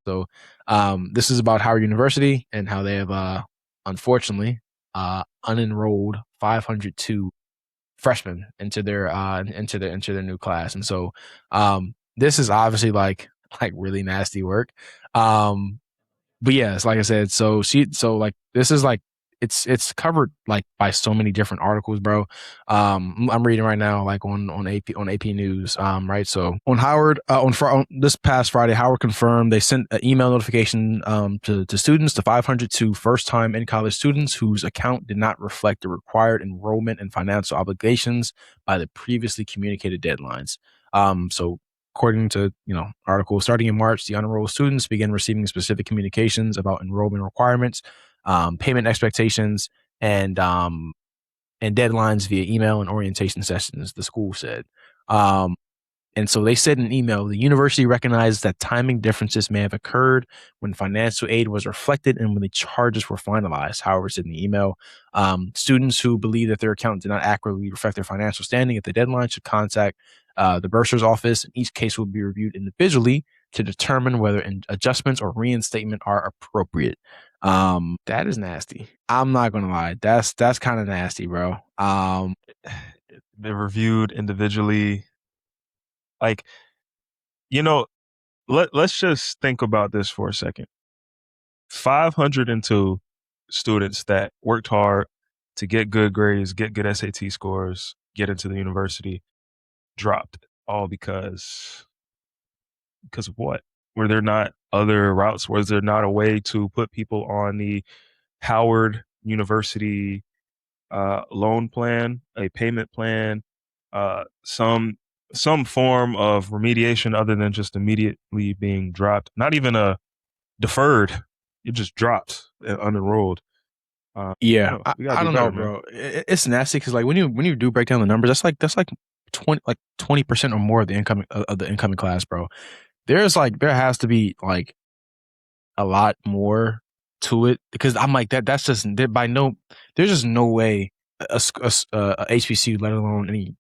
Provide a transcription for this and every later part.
So this is about Howard University and how they have unfortunately unenrolled 502 freshmen into their new class. And so this is obviously like really nasty work. But yes, like I said, so like this is like it's covered like by so many different articles, bro. I'm reading right now like on AP News, right? So on Howard on this past Friday, Howard confirmed they sent an email notification to students, to 502 first time in college students whose account did not reflect the required enrollment and financial obligations by the previously communicated deadlines. So according to article, starting in March, the unenrolled students began receiving specific communications about enrollment requirements, payment expectations, and deadlines via email and orientation sessions, the school said. And so they said in an email, the university recognized that timing differences may have occurred when financial aid was reflected and when the charges were finalized. However, said in the email, students who believe that their account did not accurately reflect their financial standing at the deadline should contact the bursar's office. And each case will be reviewed individually to determine whether adjustments or reinstatement are appropriate. That is nasty. I'm not gonna lie. That's kind of nasty, bro. They're reviewed individually. Like, you know, let's just think about this for a second. 502 students that worked hard to get good grades, get good SAT scores, get into the university, dropped all because of what? Were there not other routes? Was there not a way to put people on the Howard University loan plan, a payment plan, some form of remediation other than just immediately being dropped? Not even a deferred. It just dropped unenrolled. Yeah, We gotta I do don't know, better, man. bro. It's nasty because like when you do break down the numbers, that's like 20% or more of the incoming class, bro. There has to be like a lot more to it because I'm like that's just by no there's just no way a HBCU, let alone any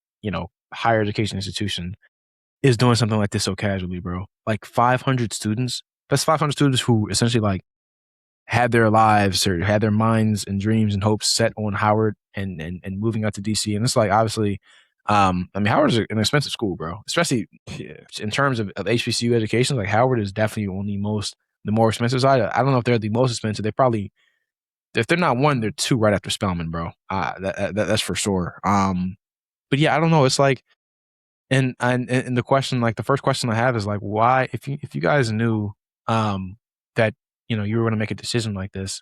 higher education institution, is doing something like this so casually, bro. Like 500 students. That's 500 students who essentially like had their lives or had their minds and dreams and hopes set on Howard and moving out to DC. And it's like obviously, I mean Howard is an expensive school, bro. Especially Yeah. in terms of HBCU education. Like Howard is definitely on the more expensive side. I don't know if they're the most expensive. They probably, if they're not one, they're two right after Spelman, bro. That's for sure. But yeah, I don't know. It's like, and the question, like the first question I have is like, why, if you guys knew, that you were going to make a decision like this,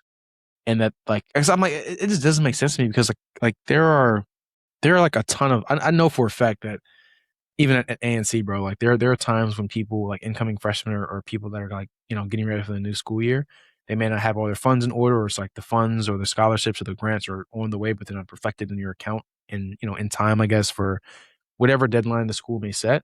and that like, cause I'm like, it just doesn't make sense to me because like there are like a ton of, I know for a fact that even at ANC, bro, like there are times when people like incoming freshmen or people that are like getting ready for the new school year, they may not have all their funds in order, or it's like the funds or the scholarships or the grants are on the way, but they're not perfected in your account in in time, I guess, for whatever deadline the school may set.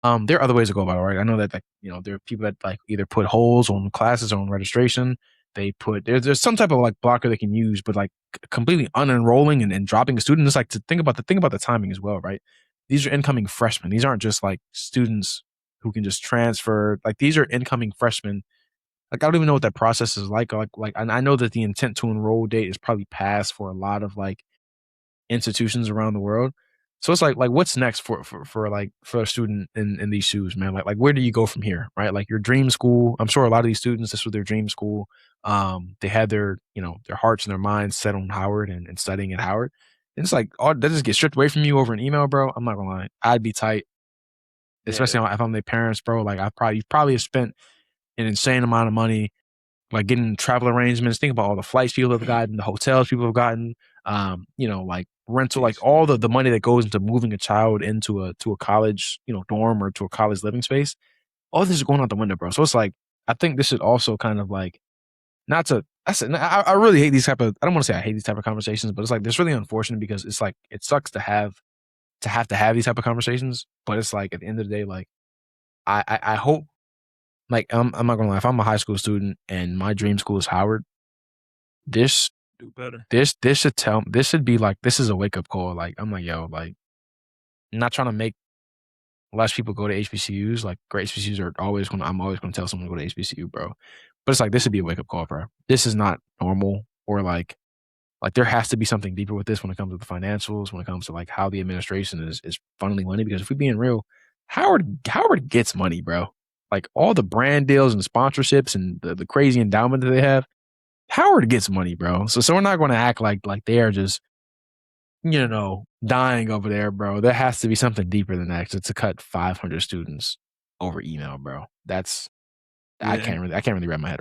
There are other ways to go about it, right? I know that like there are people that like either put holes on classes or on registration. They put there's some type of like blocker they can use, but like completely unenrolling and dropping a student. It's like to think about the timing as well, right? These are incoming freshmen. These aren't just like students who can just transfer. Like these are incoming freshmen. Like I don't even know what that process is like. I know that the intent to enroll date is probably passed for a lot of like institutions around the world. So it's like what's next for like for a student in these shoes, man? Like where do you go from here, right? Like your dream school. I'm sure a lot of these students, this was their dream school. They had their their hearts and their minds set on Howard and studying at Howard. And it's like all that just get stripped away from you over an email, bro. I'm not gonna lie, I'd be tight, Yeah. especially if I'm their parents, bro. Like you probably have spent an insane amount of money like getting travel arrangements. Think about all the flights people have gotten, the hotels people have gotten, like rental, like Jeez. all the money that goes into moving a child into a college, dorm or to a college living space. All this is going out the window, bro. So it's like I think this should also kind of like not to. I really hate these type of. I don't want to say I hate these type of conversations, but it's like it's really unfortunate because it's like it sucks to have these type of conversations. But it's like at the end of the day, like I hope, like I'm not gonna lie, if I'm a high school student and my dream school is Howard, this Do better. this should be like this is a wake up call. Like I'm like, yo, like I'm not trying to make less people go to HBCUs. Like great HBCUs are always going. I'm always going to tell someone to go to HBCU, bro. But it's like this would be a wake up call, bro. This is not normal, or like there has to be something deeper with this when it comes to the financials, when it comes to like how the administration is funneling money. Because if we're being real, Howard gets money, bro. Like all the brand deals and sponsorships and the crazy endowment that they have, Howard gets money, bro. So we're not going to act like they are just dying over there, bro. There has to be something deeper than that to cut 500 students over email, bro. That's Yeah, I can't really wrap my head around.